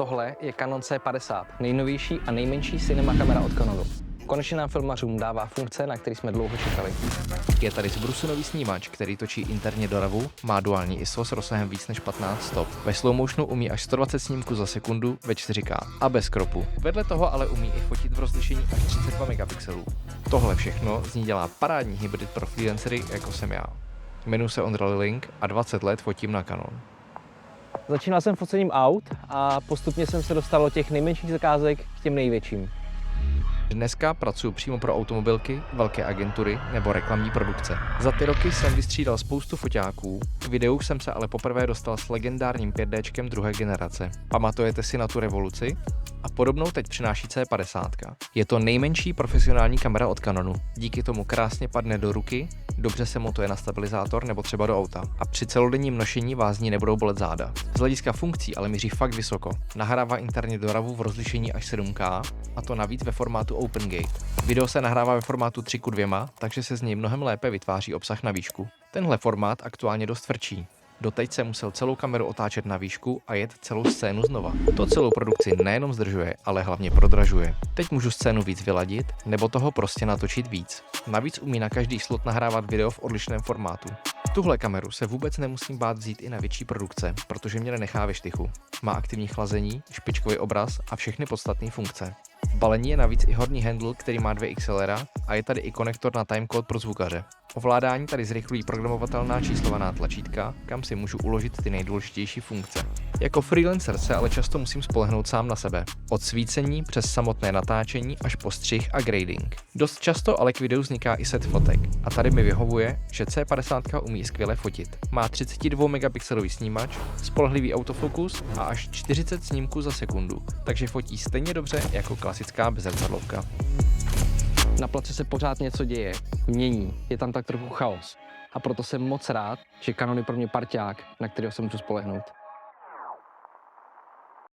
Tohle je Canon C50, nejnovější a nejmenší cinema kamera od Canonu. Konečně nám filmařům dává funkce, na který jsme dlouho čekali. Je tady zbrusunový snímač, který točí interně do RAWu, má duální ISO s rozsahem víc než 15 stop. Ve slow motionu umí až 120 snímků za sekundu ve 4K a bez kropu. Vedle toho ale umí i fotit v rozlišení až 32 megapixelů. Tohle všechno z ní dělá parádní hybrid pro freelancery, jako jsem já. Jmenuji se Ondra Lilling a 20 let fotím na Canon. Začínal jsem focením aut a postupně jsem se dostal od těch nejmenších zakázek k těm největším. Dneska pracuji přímo pro automobilky, velké agentury nebo reklamní produkce. Za ty roky jsem vystřídal spoustu foťáků, k videu jsem se ale poprvé dostal s legendárním 5Dčkem druhé generace. Pamatujete si na tu revoluci? A podobnou teď přináší C50. Je to nejmenší profesionální kamera od Canonu. Díky tomu krásně padne do ruky, dobře se montuje na stabilizátor nebo třeba do auta. A při celodenním nošení vás z ní nebudou bolet záda. Z hlediska funkcí ale míří fakt vysoko. Nahrává interně do RAWu v rozlišení až 7K, a to navíc ve formátu OpenGate. Video se nahrává ve formátu 3:2, takže se z něj mnohem lépe vytváří obsah na výšku. Tenhle formát aktuálně dost frčí. Doteď jsem musel celou kameru otáčet na výšku a jet celou scénu znova. To celou produkci nejenom zdržuje, ale hlavně prodražuje. Teď můžu scénu víc vyladit, nebo toho prostě natočit víc. Navíc umí na každý slot nahrávat video v odlišném formátu. Tuhle kameru se vůbec nemusím bát vzít i na větší produkce, protože mě nenechá ve štychu. Má aktivní chlazení, špičkový obraz a všechny podstatné funkce. V balení je navíc i horní handle, který má 2 XLR a je tady i konektor na timecode pro zvukaře. Ovládání tady zrychlují programovatelná číslovaná tlačítka, kam si můžu uložit ty nejdůležitější funkce. Jako freelancer se ale často musím spolehnout sám na sebe. Od svícení přes samotné natáčení až po střih a grading. Dost často ale k videu vzniká i set fotek. A tady mi vyhovuje, že C50 umí skvěle fotit. Má 32 megapixelový snímač, spolehlivý autofokus a až 40 snímků za sekundu. Takže fotí stejně dobře jako klasická bezzrcadlovka. Na place se pořád něco děje, mění, je tam tak trochu chaos. A proto jsem moc rád, že Canon je pro mě parťák, na kterého se můžu spolehnout.